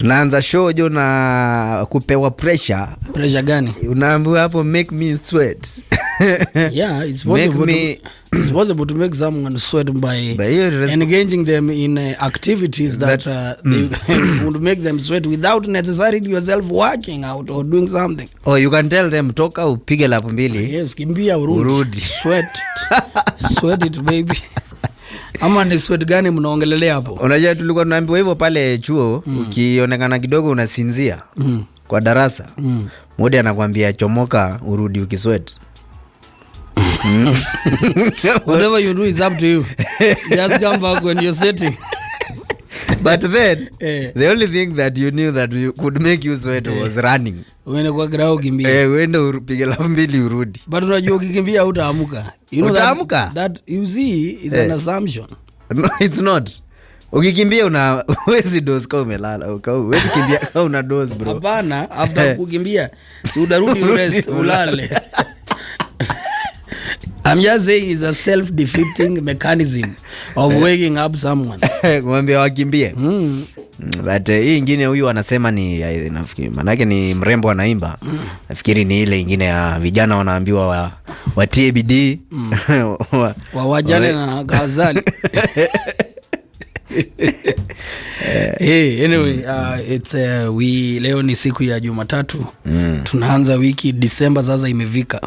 Tunaanza show jo na kupewa pressure. Pressure gani? Unaambiwa hapo make me sweat. Yeah, it's possible to make someone sweat by engaging them in activities that they would make them sweat without necessarily yourself working out or doing something. Or you can tell them toka upige lapu mbili. Yes, kimbia urudi. Sweat. Sweat it baby. Ama ni sweat gani mnaongelelea hapo? Unajua tulikuwa tunaambiwa hivyo pale chuo, ukionekana kidogo unasinzia kwa darasa. Mmoja anakuambia chomoka urudi ukisweat. Whatever you do is up to you. Just come back when you're sweating. But then the only thing that you knew that could make you sweat was running. Uende kwa grau kimbia. Uende upige lapu mbili urudi. But unajua ukikimbia hutaamuka. You know that you see is an assumption. No, it's not. Ukikimbia huwezi doze kama umelala. Huwezi kimbia kama una doze bro. Hapana, after kukimbia si udarudi rest ulale. I'm just saying it's a self-defeating mechanism of waking up someone. Kumwambia wakimbie. But hii ingine huyu anasema ni nafikiri manake ni mrembo anaimba. Nafikiri ni ile ingine ya vijana wanaambiwa watie bidii. Wawajane na gazali. Hey, anyway, it's leo ni siku ya Jumatatu. Tunaanza wiki, December sasa imevika.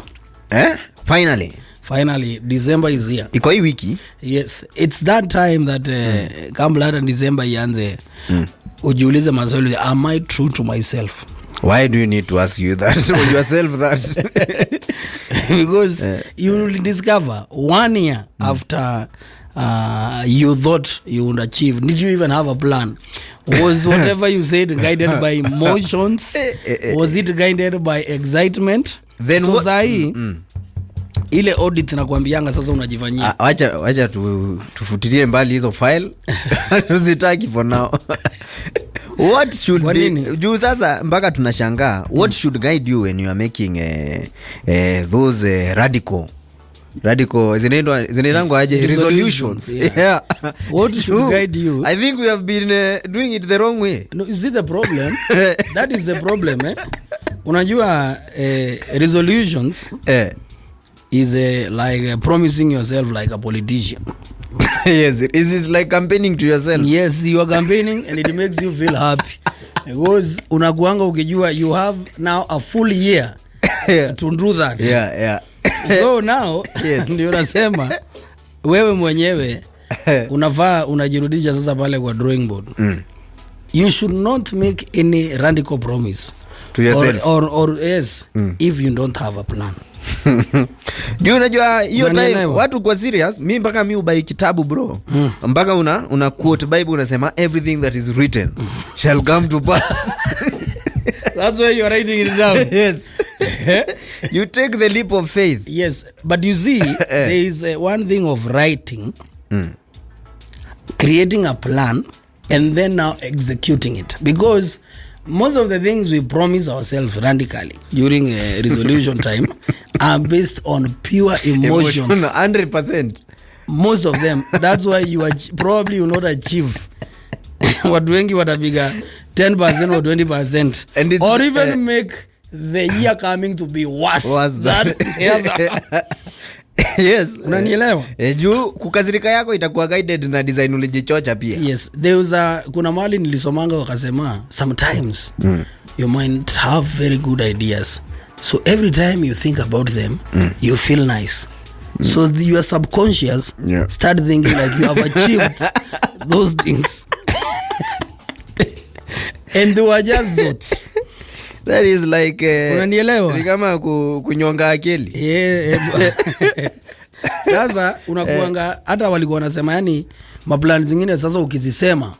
Finally, December is here. Iko hii wiki? Yes, it's that time that kabla hata December ianze, ujiulize maswali, am I true to myself? Why do you need to ask you that or yourself that? Because you will discover 1 year after you thought you would achieve. Did you even have a plan? Was whatever you said guided by emotions? Was it guided by excitement? Then so ile audit nakwambianga sasa unajifanyia. Acha tufutilie mbali hizo file. Usitaki for now. What should be juu sasa mpaka tunashangaa what should guide you when you are making those radical zinaitwa aje resolutions. Yeah. What should guide you? I think we have been doing it the wrong way. No, is it the problem? That is the problem. Unajua resolutions is like promising yourself like a politician. Yes, it is like campaigning to yourself. Yes, you are campaigning and it makes you feel happy. Because unakuanga ukijua you have now a full year to do that. Yeah. So now, ndio nasema wewe mwenyewe unafaa unajirudisha sasa pale kwa drawing board. You should not make any radical promise to yourself or yes, if you don't have a plan. Juu unajua hiyo time watu kwa serious, mimi mpaka mimi ubai kitabu bro. Mpaka una quote Bible unasema everything that is written shall come to pass. That's why you are writing it down. Yes. You take the leap of faith. Yes, but you see there is one thing of writing, creating a plan and then now executing it, because most of the things we promise ourselves radically during resolution time are based on pure emotions. 100%. Most of them. That's why you probably will not achieve watu wengi watapiga 10% or 20% or even make the year coming to be worse than the other. Yes. Unanielewa? Juu kukazirika yako itakuwa guided na design ulijichocha pia. Yes, kuna mahali nilisomanga wakasema sometimes you might have very good ideas. So every time you think about them, you feel nice. So your subconscious start thinking like you have achieved those things. And they were just thoughts. That is like unanielewa? Ni kama kunyonga akili. Sasa unakuanga hata walikuwa wanasema yani maplans zingine sasa ukizisema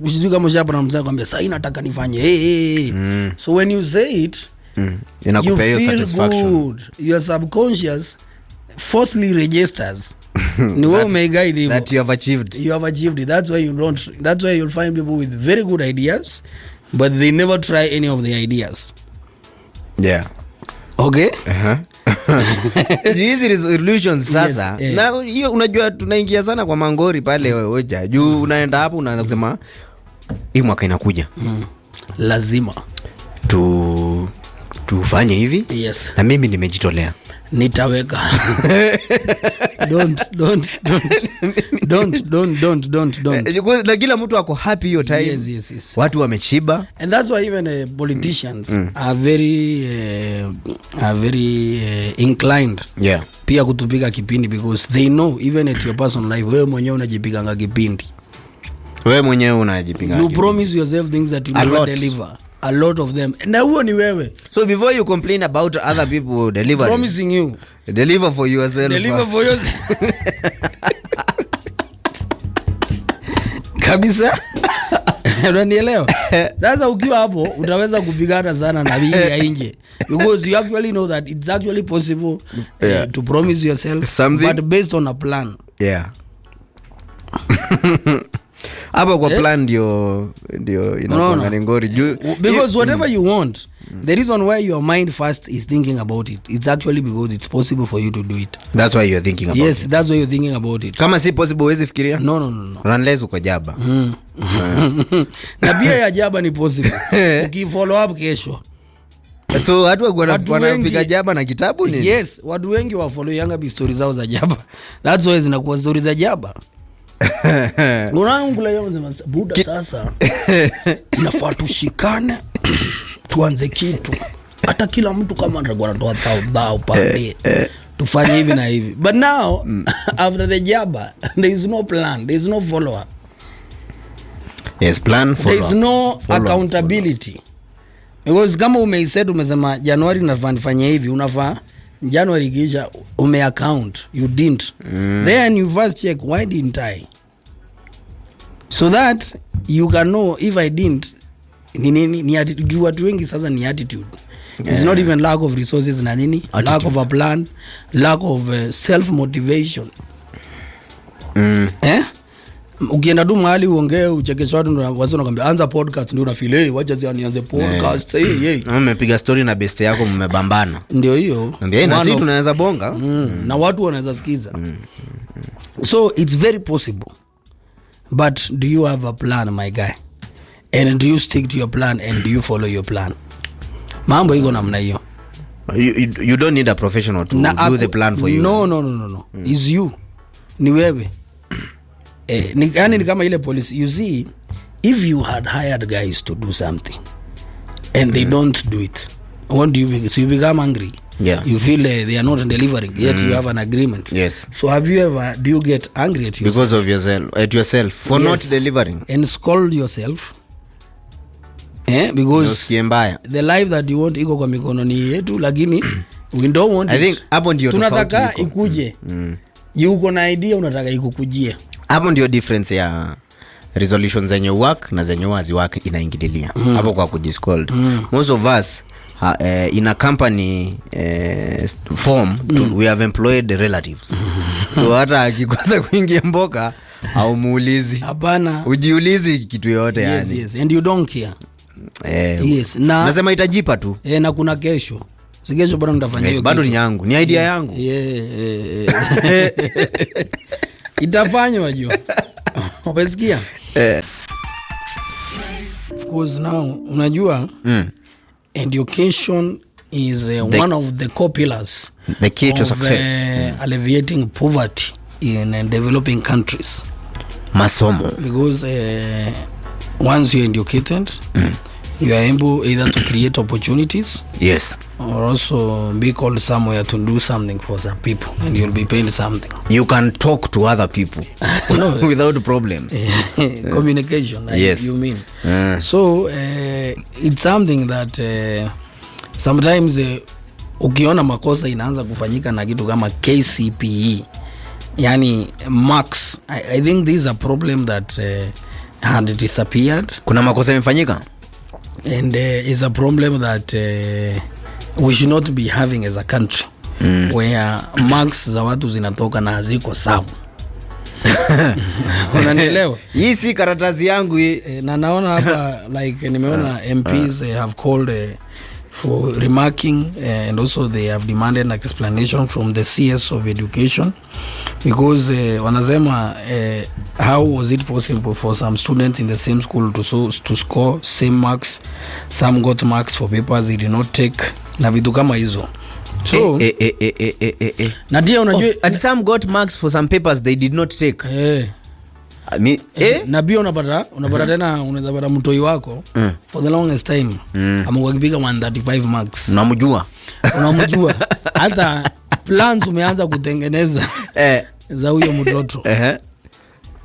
usijui kama ushapa na mzee kwambia sasa nataka nifanye so when you say it inakupea hiyo satisfaction. Good. Your subconscious falsely registers ni wewe umeguide hivyo that you have achieved it. That's why you'll find people with very good ideas but they never try any of the ideas. Yeah. Okay? Hizi resolutions sasa. Yes, na hiyo unajua tunaingia sana kwa mangori pale hoja. Juu unaenda hapo unaanza kusema hii mwaka inakuja. lazima tufanye hivi. Yes. Na mimi nimejitolea. Nitaweka. don't. Na kila mtu ako happy hiyo time. Yes. Watu wamechiba. And that's why even politicians are very inclined. Yeah. Pia kutupiga kipindi because they know even at your personal life wewe mwenyewe unajipiganga kipindi. Wewe mwenyewe unajipiga. You promise yourself things that you never deliver. A lot of them. Na huo ni wewe. So before you complain about other people delivering, promising you, deliver for yourself. Deliver for yourself. Kabisa. Unanielewa? Sasa ukiwa hapo utaweza kupigana sana na wingi ya nje. Because you actually know that it's actually possible to promise yourself something, but based on a plan. Yeah. Hapa kwa plan ndio inakuwa ngori. Because whatever you want, the reason why your mind first is thinking about it, it's actually because it's possible for you to do it. That's why you're thinking about it. Yes, that's why you're thinking about it. Kama si possible huwezi fikiria? No. Unless uko jaba. Na pia ya jaba ni possible. Ukifollow up kesho. So watu wanapiga jaba na kitabu ni? Yes, watu wengi wa follow yanga stories zao za jaba. That's why zinakuwa stories za jaba. Unaangula yao mzee buda sasa. Inafaa tushikane tuanze kitu. Hata kila mtu kama atakuwa anatoa thao pande. Tufanye hivi na hivi. But now after the jaba there is no plan, there is no follow up. Yes, plan, follow up. There is no accountability. Because kama umesema January nafanya hivi, unafaa January kisha account, you didn't. Then you first check, why didn't I? So that you can know if I didn't. Ni attitude. Watu wengi sasa ni attitude. It's not even lack of resources na nini, attitude. Lack of a plan, lack of self motivation. Ukienda tu mahali uongee uchekeshe watu ndio wazao nakwambia anza podcast ndio unafeel wacha nianze podcast. Hey. Umepiga story na best yako mmebambana. Ndio hiyo. Na sisi tunaweza bonga. Na watu wanaweza sikiza. So it's very possible. But do you have a plan, my guy? And do you stick to your plan and do you follow your plan? Mambo iko namna hiyo. You don't need a professional to do the plan for you. No. It's you. Ni wewe. Ni kama ile police. You see, if you had hired guys to do something and they don't do it, what do you become? So you become angry. Yeah. You feel they are not delivering, yet you have an agreement. Yes. So do you get angry at yourself? Because of yourself for not delivering. And scold yourself. Because the life that you want iko kwa mikono ni yetu, lakini we don't want it. I think hapo ndio tunataka ikuje. Yuko na idea unataka ikukujie. Hapo ndio difference ya resolutions zenye work na zenye wazi work inaingililia. Hapo kwa kujiscold. Most of us in a company form we have employed relatives. So hata akikosa kuingia mboka au muulizi. Hapana. Ujiulizi kitu yote yani. Yes. And you don't care. Yes. Nasema itajipa tu. Na kuna kesho. Si kesho bado nitafanya hiyo. Bado ni yangu. Ni idea yangu. Itafanywa jua. Umesikia? Of course now unajua education is one of the core pillars, the key to success, alleviating poverty in developing countries. Masomo. Because once you're educated, you are able either to create opportunities, yes, or also be called somewhere to do something for some people, and you'll be paid something. You can talk to other people without problems. Communication, yes, you mean. So it's something that sometimes ukiona makosa inaanza kufanyika na kitu kama KCPE, yani marks. I think this is a problem that had disappeared. Kuna makosa imefanyika, and is a problem that we should not be having as a country, where marks za watu zinatoka na haziko sawa. Unanielewa? Hii si karatasi yangu hii. Na naona hapa like nimeona MPs have called for remarking, and also they have demanded an explanation from the CS of education, because wanasema how was it possible for some students in the same school to score same marks, some got marks for papers they did not take, na vitu kama hizo. So na dia unajua at some got marks for some papers they did not take. Na pia unapata tena unaweza pata mtoi wako for the longest time amekuwa akipiga 135 marks. Unamjua hata plans umeanza kutengeneza za huyo mtoto.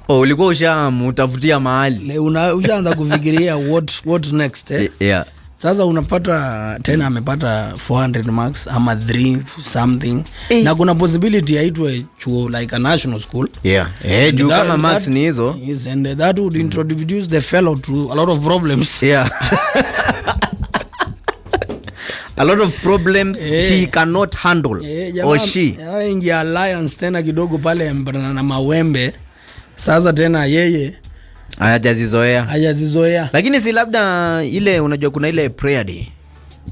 Ulikuwa ushamtafutia mahali, ushaanza kufikiria what next yeah. Sasa unapata tena amepata 400 marks ama 3 something, na kuna possibility aitwe chuo like a national school, juu kama marks ni hizo, yes, and that would introduce the fellow to a lot of problems, a lot of problems he cannot handle, or she ingia alliance tena kidogo pale na mawembe. Sasa tena yeye hajazizoea. Lakini si labda ile, unajua kuna ile prayer day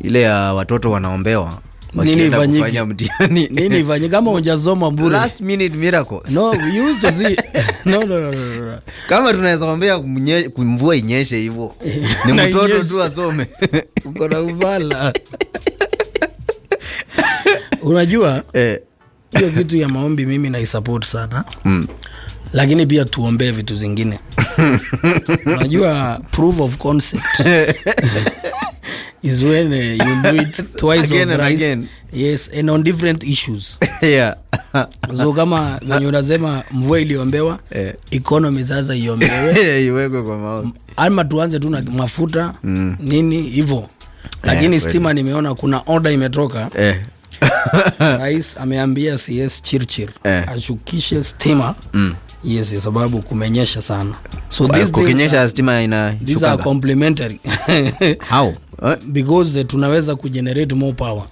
ile ya watoto wanaombewa nini ifanyike kama hujasoma bure, last minute miracle. No, we used to see no. Kama tunaweza ombea mvua inyeshe hivyo ni mtoto tu asome uko na uvala. Unajua hiyo kitu ya maombi mimi na support sana, lakini pia tuombee vitu zingine. Unajua proof of concept is when you do it twice again or thrice. Yes, and on different issues. So kama wenye unasema mvua iliombewa, economy sasa iombewe, iwekwe kwa maombi. Alma tuanze tu na mafuta nini hivyo. Lakini stima nimeona kuna order imetoka. Rais ameambia CS Chirchir ashukishe stima. Yes, sababu kumenyesha sana. So kukinyesha stima these are complementary. How? Because tunaweza kugenerate more power.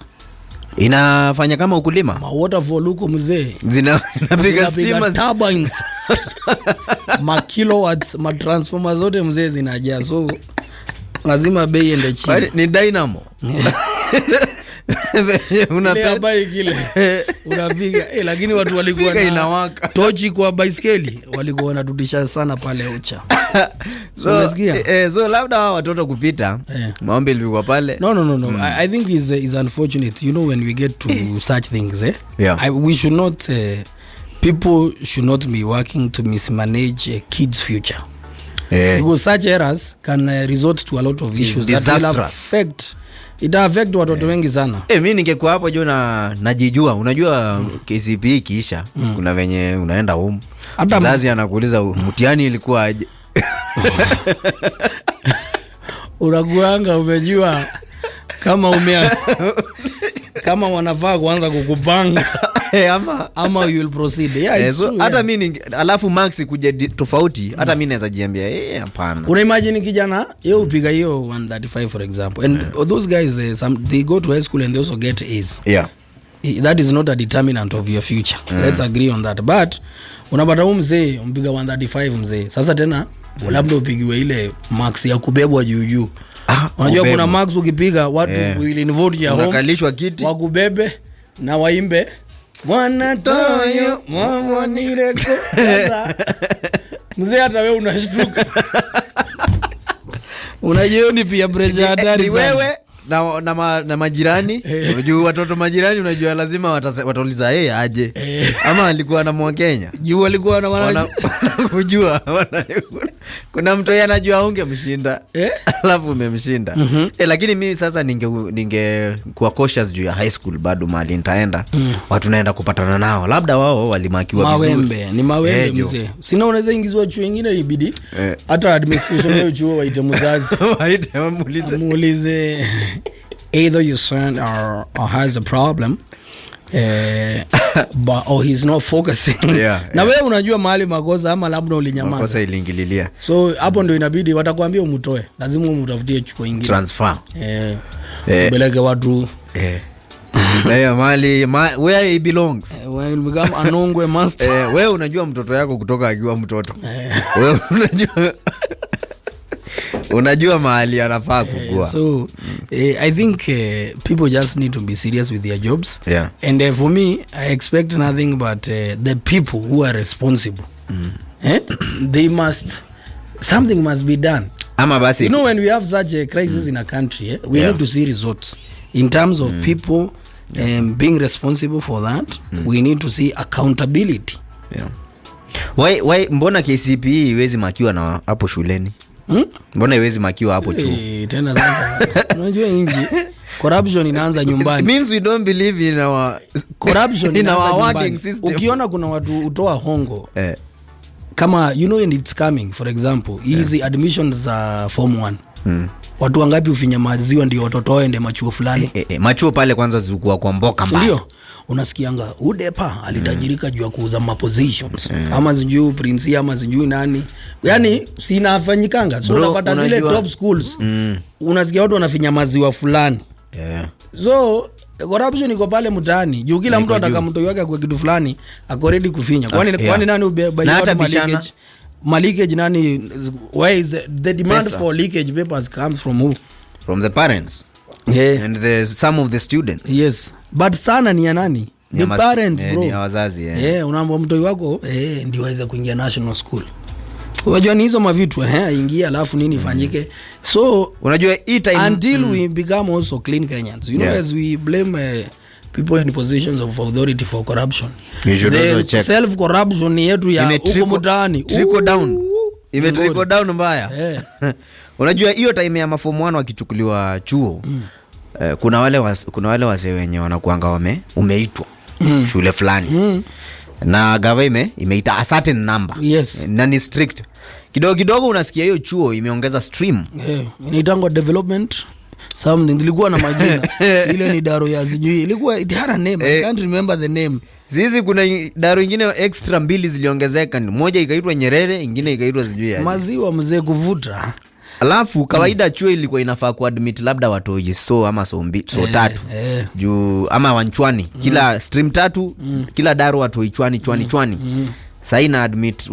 Inafanya kama ukulima. Waterfall huko mzee. Zinapiga stima turbines. Kilowatts, transformers zote mzee zinajaa. So lazima bei ende chini. Ni dynamo. Unapiga lakini watu walikuwa na tochi kwa baiskeli walikuwa wanarudisha sana pale ucha. So labda watoto kupita maombi ilikuwa pale. No. I think is unfortunate, you know, when we get to such things we should not people should not be working to mismanage a kid's future, because such errors can resort to a lot of issues that will affect watoto wengi sana. Mimi ningekuwa hapo juu na najijua. Unajua KCPE kiisha kuna venye unaenda home, mzazi anakuuliza mtihani ilikuwa aje. Unakuanga umejua kama wanafaa kuanza kukupanga ama you will proceed. Hata mimi alafu marks kuja tofauti, hata mimi naweza jiambia hapana. Una imagine kijana yeye upiga hiyo 135 for example, and those guys they go to high school and they also get A's. That is not a determinant of your future. Let's agree on that. But unapata mzee mpiga 135 mzee. Sasa tena labda upigiwe ile marks ya kubebwa juu. Unajua kuna marks ukipiga watu will invite ya home, unakalishwa kiti wakubebe na waimbe mwana toyo mama nireko. Mzee hata wewe unashtuka. Unajua ni pia pressure hatari sana. Wewe na majirani, unajua watoto majirani, unajua lazima watauliza aje. Ama alikuwa na Mkenya. Juu alikuwa na kujua kuna mtu anajua ungemshinda alafu umemshinda. Lakini mimi sasa ninge kuwa cautious juu ya high school bado mali nitaenda. Watu naenda kupatana nao, labda wao walimakiwa vizuri. Ni mawembe mzee. Sina unaweza ingizwa chuo kingine ibidi hata administration ya chuo waite mzazi. Waite muulize either your son or has a problem or he's not focusing. Na wewe unajua mahali makosa ama labda ulinyamaza. Makosa iliingililia. So hapo ndio inabidi watakwambia umtoe. Lazima umtafutie chuo kingine. Transfer. Ubeleke watu. Where he belongs. Kama anongwe master. Wewe unajua mtoto yako kutoka akiwa mtoto. Wewe unajua unajua mahali anafaa kukua. So I think people just need to be serious with their jobs. Yeah. And for me, I expect nothing but the people who are responsible. They must, something must be done. Ama basi, you know, when we have such a crisis in a country, we need to see results in terms of people being responsible for that. We need to see accountability. Yeah. Why mbona KCPE iwezi makiwa na hapo shuleni? Mbona iwezi makiwa hapo chuo? Tena sasa unajua inji corruption inaanza nyumbani. It means we don't believe in our corruption in our awarding system. Ukiona kuna watu utoa hongo kama you know, and it's coming, for example easy admissions za form 1 watu wangapi ufinya maziwa ndio watoto waende machuo fulani. Machuo pale kwanza zilikuwa kwa mboka mbaya. Ndio unasikianga udepa alitajirika juu ya kuuza ma positions ama sijui prince ama sijui nani, yani sinafanyikanga. So unapata zile top schools unasikia watu wanafinya maziwa fulani. So corruption iko pale mtaani juu kila mtu anataka mtu wake kwa kitu fulani ako ready kufinya. Kwani nani leakage nani? Why is the demand for leakage papers comes from who? From the parents. And some of the students. Yes, but sana ni ya nani? The parents, bro. Ni wazazi. Unaomba mtu wako ndio aweze kuingia national school. Unajua ni hizo mavitu ingia alafu nini ifanyike. So unajua hii time until we become also clean Kenyans, you know, as we blame people in positions of authority for corruption, the self corruption ni yetu ya huko mtaani trickle down, trickle down mbaya. Unajua hiyo time ya maform 1 wakichukuliwa chuo kuna wale wazee wenye wanakuanga umeitwa shule fulani na government imeita a certain number. Yes. Na ni strict. Kidogo unasikia hiyo chuo imeongeza stream. Inaitangwa development something, ilikuwa na majina. Ile ni daro ya sijui. Ilikuwa it had a name. I can't remember the name. Sisi kuna daro nyingine extra 2 ziliongezeka. Moja ikaitwa Nyerere, nyingine ikaitwa sijui ya. Maziwa mzee kuvuta. Alafu kawaida chuo ilikuwa inafaa kuadmit labda watu so ama so 3 juu ama wanchwani kila stream 3 kila daro watu chwani. Sasa ina admit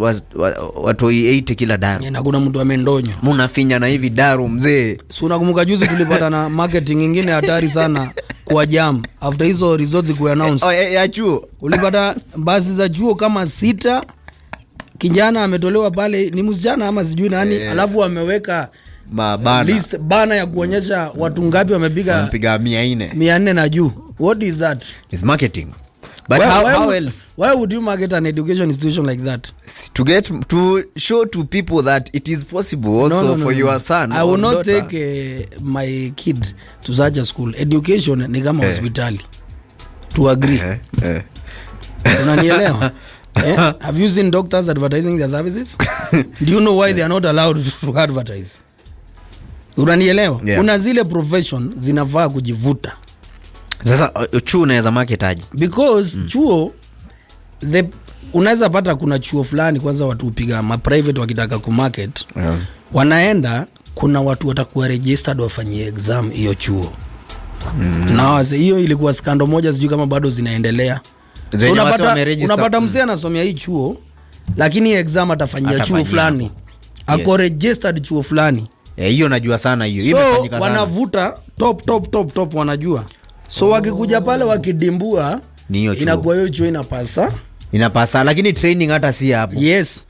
watu 8 kila daro. Na kuna mtu amendonyo. Mnafinya na hivi daro mzee. Si unakumbuka juzi tulipata na marketing nyingine hatari sana kwa jam after hizo results ku announce. Ya chuo. Ulipata basi za chuo kama 6, kijana ametolewa pale ni msichana ama sijui nani, alafu ameweka list bana ya kuonyesha watu ngapi wamepiga 400 na juu. What is that? It's marketing. But how else? Why would you market an education institution like that? To show to people that it is possible also for your son. I will not take my kid to such a school. Education ni kama hospitali. To agree. Unanielewa? Have you seen doctors advertising their services? Do you know why they are not allowed to advertise? Unanielewa? Kuna zile profession zinafaa kujivuta. Sasa chuo unaweza market aje? Because chuo unaweza pata kuna chuo fulani kwanza watu upiga ma private wakitaka ku market. Wanaenda kuna watu watakuwa registered wafanyie exam hiyo chuo. Na hiyo ilikuwa skando moja sijui kama bado zinaendelea. So unapata mzee anasomea hii chuo lakini exam atafanyia chuo fulani. Ako registered chuo fulani. Hiyo najua sana hiyo. Imefanyika sana. Wanavuta top wanajua. So wakikuja pale wakidimbua inakuwa hiyo chuo inapasa lakini training hata si hapo. Yes.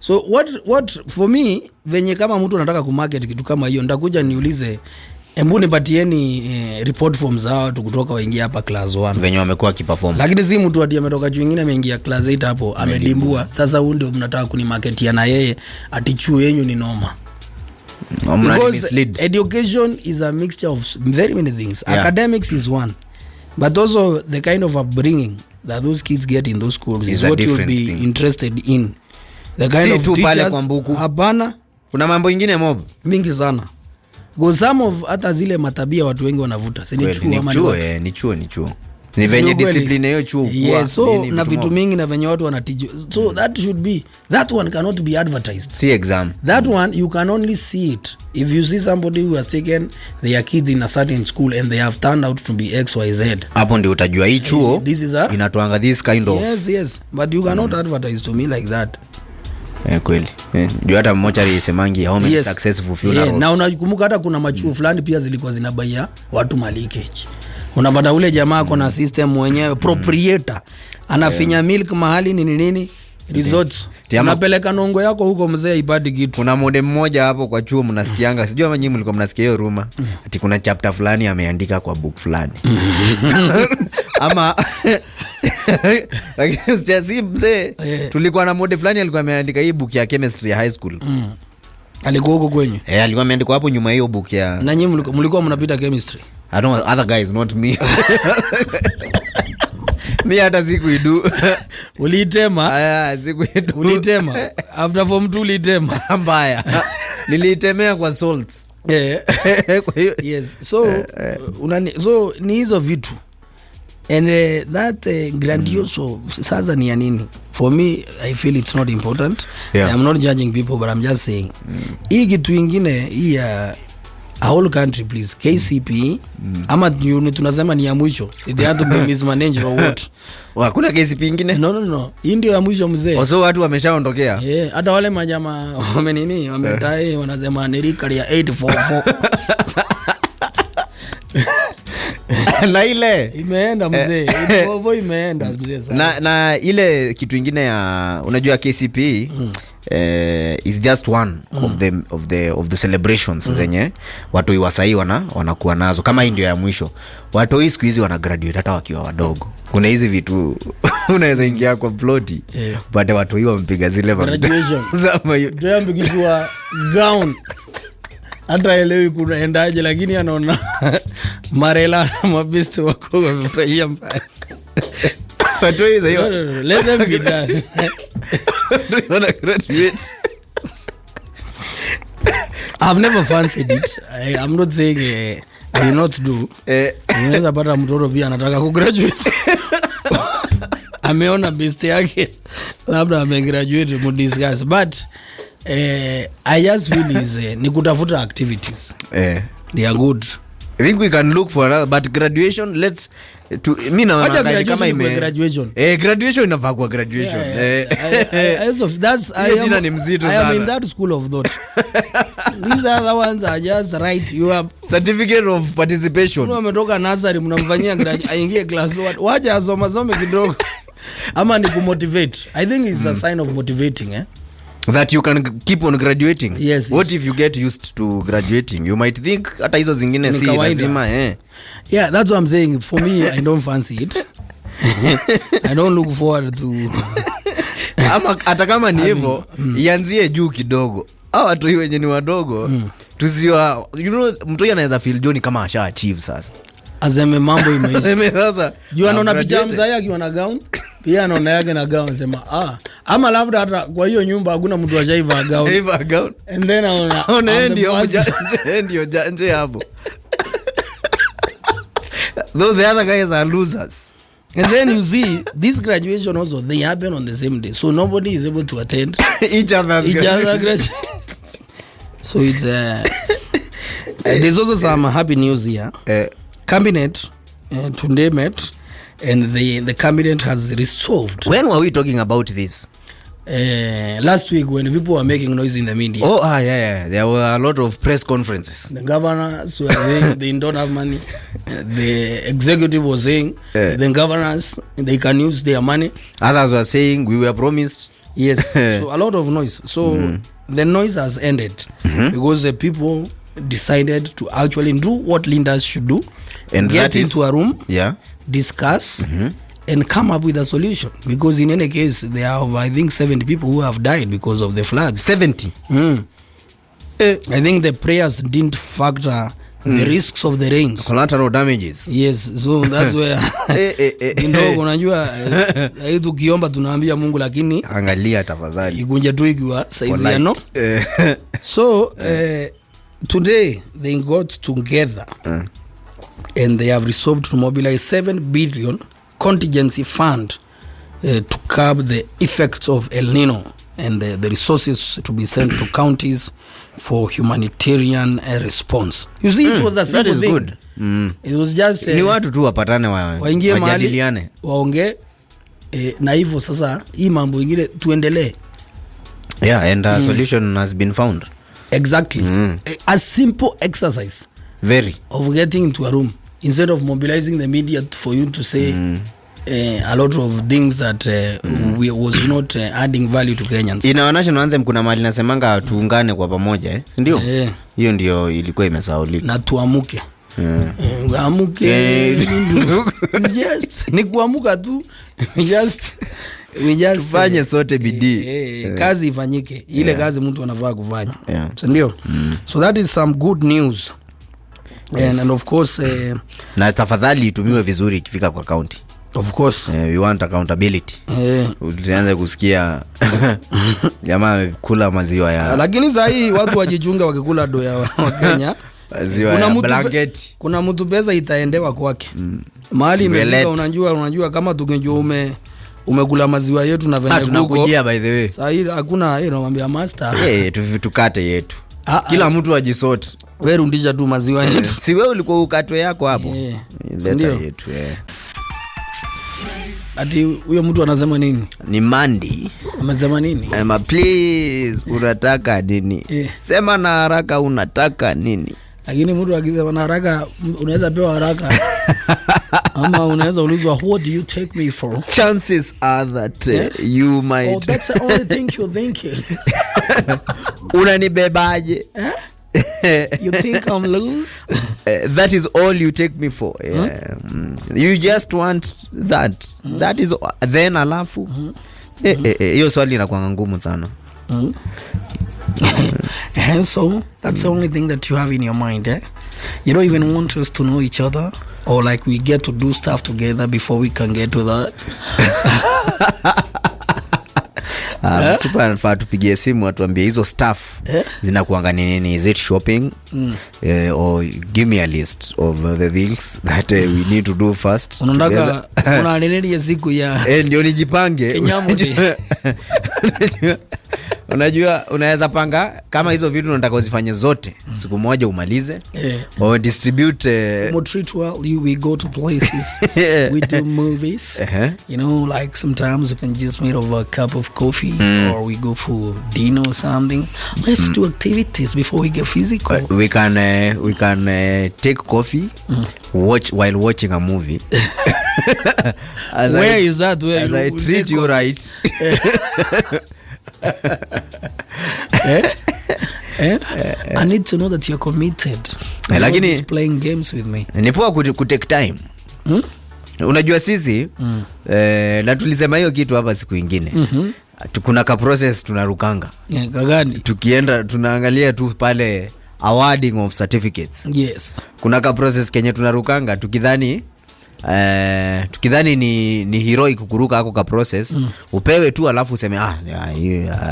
So what for me venye kama mtu anataka ku market kitu kama hiyo ndakuja niulize embu nipatieni report forms zao kutoka waingia hapa class 1 venye wamekuwa kiperform. Lakini si mtu ati ametoka chuo kingine ameingia class 8 hapo amedimbua. Sasa huo ndio mnataka kunimarketia na yeye ati chuo yenu ni noma. Because education is a mixture of very many things. Academics is one, but also the kind of upbringing that those kids get in those schools is what you'll be interested in. The kind of teachers. Hapana, kuna mambo ingine mob mingi sana. Because some of hata zile matabia watu wengi wanavuta. Si ni chuo ama ni chuo. Ni venye discipline hiyo chuo. Yes, so na vitu mingi na venye watu wanatiju. So that one cannot be advertised. See exam. That one you can only see it if you see somebody who has taken their kids in a certain school and they have turned out to be XYZ. Hapo ndio utajua hii chuo inatoanga this kind of. Yes, but you cannot advertise to me like that. Kweli. Juu hata mmoja alisemangi how many successful funerals. Na unakumbuka hata kuna machuo fulani pia zilikuwa zinabaia watu malikeji. Unapata ule jamaa kona system mwenyewe proprietor anafinya milk mahali nini resort. Unapeleka nongo yako huko mzee ipati kitu. Kuna mode mmoja hapo kwa chuo mnasikianga, sijui ama nyinyi mlikuwa mnasikia hiyo rumor. Ati kuna chapter fulani ameandika kwa book fulani. Ama lakini sijasi mzee tulikuwa na mode fulani alikuwa ameandika hii book ya chemistry ya high school. Alikuwa huko kwenye. Alikuwa ameandika hapo nyuma hiyo book ya. Na nyinyi mlikuwa mnapita chemistry. I don't know, other guys not me. Mi hata sikuidu. Ulitema? Aya, sikuidu. Ulitema? After form 2 ulitema? Mbaya. Niliitemea kwa salts. Yes. So, so ni hizo vitu. And that grandioso sasa ni ya nini? For me, I feel it's not important. I'm not judging people, but I'm just saying. Hii kitu ingine, hii ya a whole country please, KCP, ama tunasema ni ya mwisho. They have to be mismanaged or what? Hakuna KCP ingine? No. Hii ndio ya mwisho mzee. So watu wameshaondokea? Hata wale majama wametai wanasema nerikali ya 844. Na ile imeenda mzee. Imeenda mzee sana. Na ile kitu ingine ya unajua KCP is just one of the celebrations zenye watu iwasai wanakuwa nazo, kama hii ndio ya mwisho. Watu hii siku hizi wana graduate hata wakiwa wadogo. Kuna hizi vitu unaweza ingia kwa ploti but watu hii wampiga zile graduation zama hiyo ndio ambikishwa gown hata elewi kunaendaje, lakini anaona Marela na mabeste wako wamefurahia mbaya. Watu hiyo let them be done. Wana graduate. I've never fancied it. I'm not saying I will not do. Unaweza pata mtoto pia anataka kugraduate. Ameona best yake labda amegraduate mu discuss, but I just feel is ni kutafuta activities. They are good. I think we can look for another, but graduation let's to mimi naona kama graduation. Graduation inafaa kwa graduation. That's I am in that school of thought. These other ones are just right. You have certificate of participation. Mtu ametoka nursery mnamfanyia aingie class 1. Wacha asome kidogo. Ama ni kumotivate. I think it's a sign of motivating, that you can keep on graduating. Yes. What if you get used to graduating? You might think hata hizo zingine si lazima. Yeah, that's what I'm saying. For me, I don't fancy it. I don't look forward to ama hata kama ni hivyo ianzie juu kidogo. Watu wenye ni wadogo tusiwa, mtu anaweza feel Johnny kama asha achieve sasa. Azeme mambo imeisha. Azeme sasa. Juu anaona pijama zake akiwa na gown, pia anaona yake na gown, sema ama labda hata kwa hiyo nyumba hakuna mtu ashaiva gown. Aiva gown. And then anaona ndio janje hapo. Those the other guys are losers. And then you see this graduation also, they happen on the same day, so nobody is able to attend each other's graduation. So it's there's also some happy news here. Cabinet today met and the cabinet has resolved. When were we talking about this? Last week when people were making noise in the media. Yeah. There were a lot of press conferences. The governors were saying they don't have money. The executive was saying the governors, they can use their money. Others were saying we were promised. Yes. So a lot of noise. So the noise has ended because the people decided to actually do what leaders should do and get into a room, discuss and come up with a solution, because in any case there are I think 70 people who have died because of the floods. 70. I think the prayers didn't factor the risks of the rains, collateral damages. Yes, so that's where ndio unajua tukiomba tunaambia Mungu, lakini angalia tafadhali igunje tu ikiwa size ya no. So today they got together and they have resolved to mobilize 7 billion contingency fund to curb the effects of El Nino and the resources to be sent to counties for humanitarian response. You see, it was a simple thing. Good. It was just ni watu tu wapatane waingie mahali waongee na hivyo sasa hii mambo ingine tuendelee. Yeah, and a solution has been found. Exactly. A simple exercise Very. of getting into a room instead of mobilizing the media for you to say a lot of things that we was not adding value to Kenyans. In our national anthem kuna mahali nasemanga tuungane kwa pamoja, si ndio? Hiyo ndio ilikuwa imesahaulika. Na tuamuke. Amuke. It's just ni kuamuka tu. We just tufanye sote bidii. Kazi ifanyike. Ile kazi mtu anafaa kufanya. Si ndio? So that is some good news. Yes. And of course na tafadhali itumiwe vizuri ikifika kwa county. Of course we want accountability. Usianze kusikia jamaa kula maziwa ya lakini sasa hii watu wajichunga wakikula do ya Kenya. Kuna mtu kuna mtu pesa itaendewa kwake. Mahali imefika unajua kama tungejua umekula maziwa yetu na venye tunakujia by the way. Sasa hii hakuna namwambia master. Tukate yetu. Kila mtu ajisote. Wewe rudisha tu maziwa yetu. Si wewe ulikuwa ukatwe yako hapo. Leta yetu. Ati huyo mtu anasema nini? Ni Mandi. Amesema nini? Please unataka nini? Sema na haraka unataka nini? Lakini mtu akisema na haraka unaweza pewa haraka. Ama unaweza ulizwa what do you take me for? Chances are that you might. Oh, that's the only thing you're thinking. Unanibebaje? You think I'm loose? That is all you take me for. You just want that. That is then alafu. Hiyo swali inakuwa ngumu sana. And so that's the only thing that you have in your mind, You don't even want us to know each other, or like we get to do stuff together before we can get to that. Super anafaa tupigie simu atuambie hizo stuff zinakuanga nini. Is it shopping? Or give me a list of the things that we need to do first. Unataka unaanelea siku ya ndio nijipange. Unajua unaweza panga kama hizo vitu unataka uzifanye zote siku moja umalize. Or distribute treat well, we go to places. We do movies. You know, like sometimes we can just meet over a cup of coffee or we go for dinner or something. Let's do activities before we get physical. We can take coffee, watch while watching a movie. Where is that where as I treat you right? I need to know that you're committed. Lakini playing games with me. Ni poa ku take time. Unajua sisi na tulisema hiyo kitu hapa siku nyingine. Kuna ka process tunarukanga. Gani? Tukienda tunaangalia tu pale awarding of certificates. Yes. Kuna ka process Kenya tunarukanga tukidhani ni heroic kukuruka hako ka process. Upewe tu alafu useme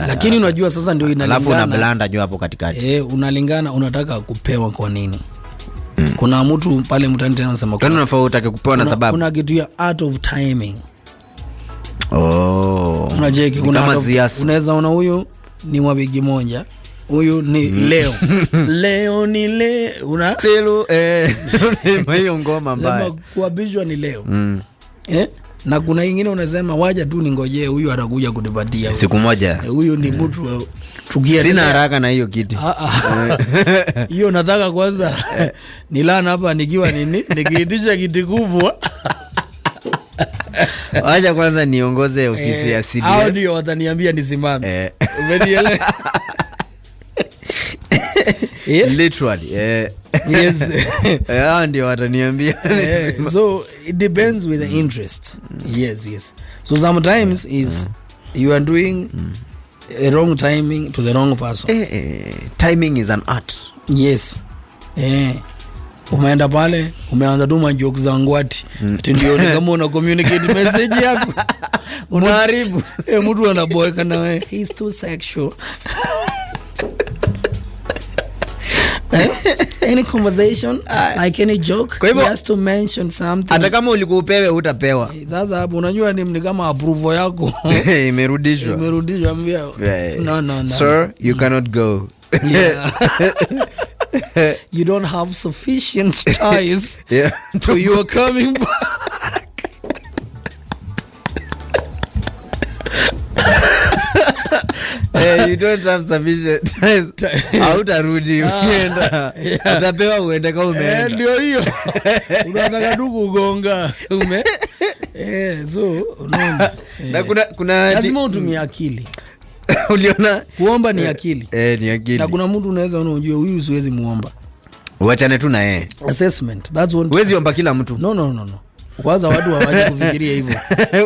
lakini unajua sasa ndio inalingana. Alafu una blanda juu hapo katikati. Unalingana unataka kupewa kwa nini? Kuna mtu pale mtani tena anasema kwa nini unafaa utake kupewa na sababu? Kuna kitu ya art of timing. Unajeki kuna unaweza ona huyu ni wa bigi moja. Huyu ni leo. Leo ni una leo hiyo ngoma mbaya. Kuabishwa ni leo. Na kuna nyingine unasema waja tu ningojee huyu atakuja kunipatia siku moja. Huyu ni mtu tugia. Sina haraka na hiyo kitu. Hiyo nataka kwanza nilana hapa nikiwa nikiitisha kitu kubwa. Wacha kwanza niongoze ofisi ya CDF. Hao ndio wataniambia nisimame. Umenielewa? Literally. Yes. Ndio wataniambia. So it depends with the interest. Yes. So sometimes is you are doing a wrong timing to the wrong person. Timing is an art. Yes. Umeenda pale umeanza tu majoke za ngwati. Ndio ni kama una communicate message yako. Unaharibu. Mtu anaboeka na wewe. He's too sexual. Any conversation, like any joke, he has to mention something. Hata kama ulikuwa upewe utapewa. Sasa hapo unajua ni kama approval yako imerudishwa. Ambia no. Sir, you cannot go. You don't have sufficient ties to your coming back. You don't have sufficient hautarudi ukienda utapewa uende kama umeenda ndio hiyo unataka tu kugonga so unaona na kuna lazima utumie akili uliona kuomba ni akili ni akili na kuna mtu unaweza unajua huyu siwezi muomba uachane tu na yeye assessment that's one huwezi omba kila mtu no kwanza watu hawaje kufikiria hivyo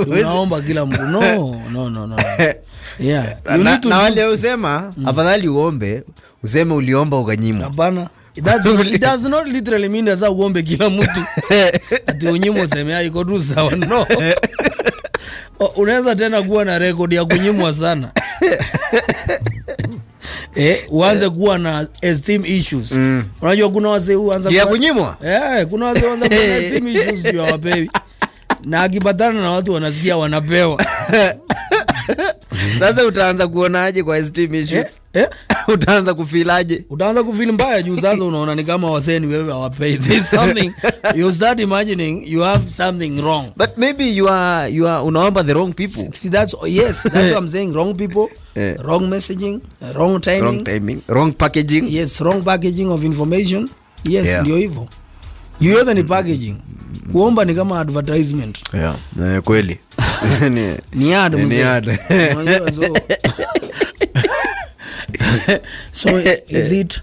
unaomba kila mtu no yeah you need to na wale usema afadhali uombe useme uliomba ukanyimwa hapana it does not literally mean that uombe kila mtu ati unyimwe useme iko tu sawa no unaweza tena kuwa na record ya kunyimwa sana uanze kuwa na esteem issues unajua kuna wazee huanza ya kunyimwa kuna wazee huanza kuwa na esteem issues ndio hawapewi na akipatana na watu wanasikia wanapewa sasa utaanza kuonaje kwa esteem issues utaanza kufilaje utaanza kufeel mbaya juu sasa unaona ni kama waseni wewe hawapei this something you start imagining you have something wrong but maybe you are unaomba the wrong people see that's what I'm saying wrong people wrong messaging wrong timing wrong packaging yes wrong packaging of information yes ndio hivyo yote ni packaging kuomba ni kama advertisement kweli ni ad unajua so is it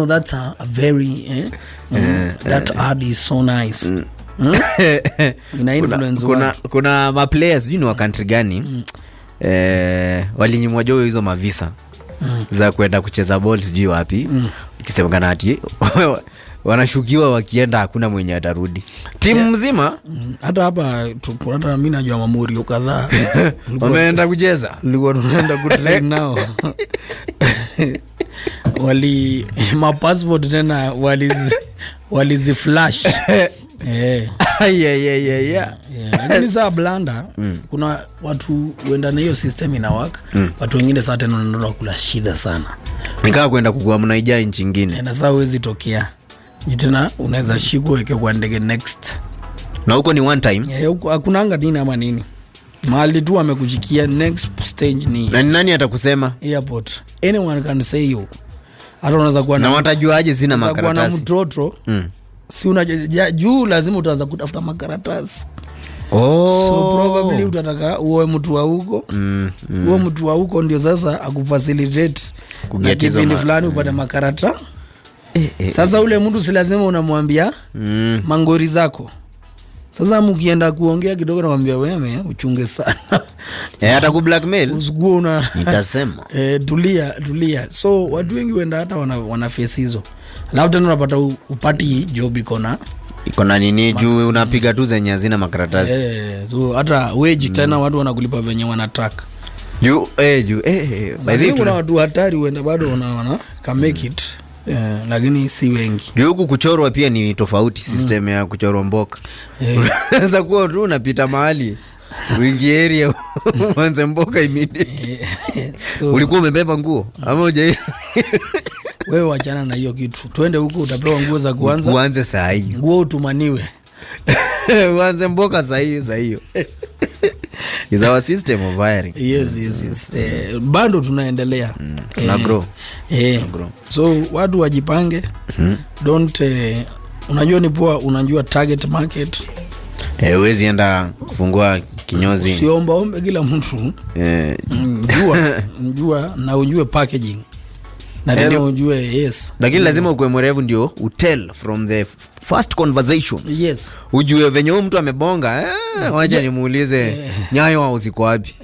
that's a very that ad is so nice ina influence kuna ma players ni wa country gani walinyimwa jo hizo mavisa za kwenda kucheza ball sijui wapi ikisemekana ati wanashukiwa wakienda hakuna mwenye atarudi timu mzima hata hapa hata mimi najua Mamorio kadhaa wameenda kucheza nilikuwa tunaenda kutrain nao wali ma passport tena walizi flash lakini saa blanda kuna watu wenda na hiyo system ina work watu wengine saa tena wanaenda kula shida sana nikaa kwenda kukua mnaija nchi nyingine na saa huwezi tokea tena unaweza shiko weke kwa ndege next na huko ni one time huko hakuna anga nini ama nini mahali tu amekujikia next stage ni na nani atakusema airport anyone can say you hata unaweza kuwa na watajuaje zina makaratasi na mtoto si unajua juu lazima utaanza kutafuta makaratasi so probably utataka uwe mtu wa huko uwe mtu wa huko ndio sasa akufacilitate kugetizo fulani upate makarata sasa ule mtu si lazima unamwambia mangori zako sasa mkienda kuongea kidogo namwambia wewe uchunge sana hata ku blackmail usikue una nitasema tulia so watu wengi wenda hata wana face hizo alafu tena unapata upati job iko na nini juu unapiga tu zenye hazina makaratasi so hata wage tena watu wanakulipa venye wanataka juu by the way kuna watu hatari wenda bado wana can make it lakini si wengi huku kuchorwa pia ni tofauti system ya kuchorwa mboka unaweza kuwa tu unapita mahali wingi area mwanze mboka immediately so, ulikuwa umebeba nguo ama hujai wewe wachana na hiyo kitu twende huko utapewa nguo za kuanza uanze saa hii nguo utumaniwe uanze mboka saa hiyo is our system of wiring yes bado tunaendelea tuna grow so watu wajipange don't unajua ni poa unajua target market huwezi enda kufungua kinyozi usiombe kila mtu njua na ujue packaging na tena ujue yes lakini lazima ukue mwerevu ndio utell from the first conversation yes ujue venye huyu mtu amebonga wacha nimuulize nyayo au ziko wapi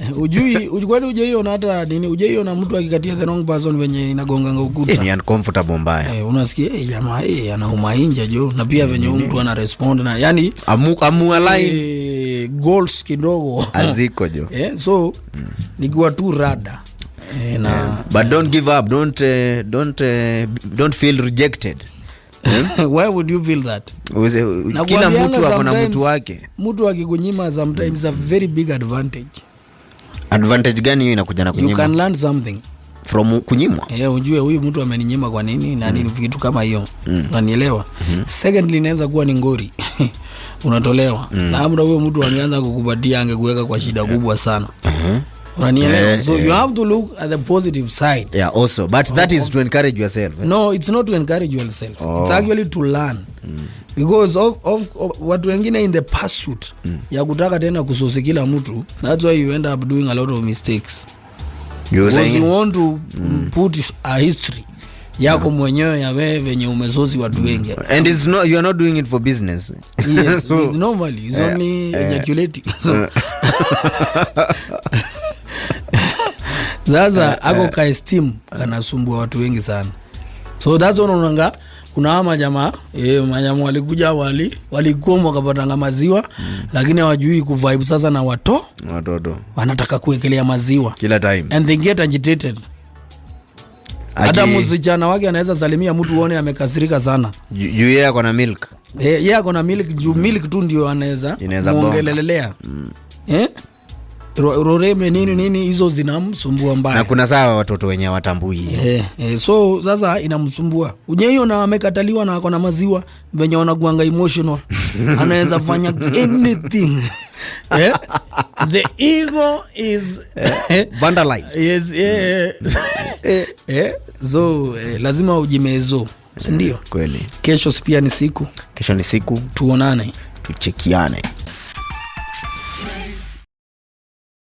kwani ujeiona hata nini ujeiona mtu akikatia the wrong person venye inagonga ukuta ni uncomfortable mbaya unasikia jamaa anauma inja jo na pia venye mtu ana respond na yani amu align goals kidogo aziko jo so nikiwa tu rada but don't give up don't feel rejected why would you feel that kila mtu ako na mtu wake mtu akikunyima sometimes a very big advantage gani hiyo inakuja na kunyima you can learn something from kunyimwa ujue huyu mtu ameninyima kwa nini na nini kitu kama hiyo unanielewa secondly inaweza kuwa ni ngori unatolewa na labda huyo mtu angeanza kukupatia angekuweka kwa shida kubwa sana unanielewa? So you have to look at the positive side. Yeah, also, but that is to encourage yourself. No, it's not to encourage yourself. It's actually to learn. Because of watu wengine in the pursuit ya kutaka tena kusosi kila mtu, that's why you end up doing a lot of mistakes. Because you want to put a history yako mwenyewe ya wewe venye umezozi watu wengi. And it's not, you are not doing it for business. Yes, so, normally it's only ejaculating. So sasa ako ka esteem kanasumbua watu wengi sana. So that's one unanga kuna majamaa walikuja walikuwa wakapata maziwa lakini hawajui kuvibe sasa na watoto wanataka kuwekelea maziwa kila time and they get agitated. Hata msichana wake anaweza salimia mtu uone amekasirika sana. Yeye ako na milk. Yeye ako na milk, juu milk tu ndio anaweza muongelelelea. Roreme nini hizo zinamsumbua mbaya. Na kuna sawa watoto wenye watambui. So sasa inamsumbua. Unyeyo na amekataliwa na ako na maziwa venye wanakuanga emotional. Anaweza fanya anything. The ego is vandalized. Yes. So lazima ujimezo. Si ndio? Kweli. Kesho pia ni siku. Kesho ni siku. Tuonane. Tuchekiane.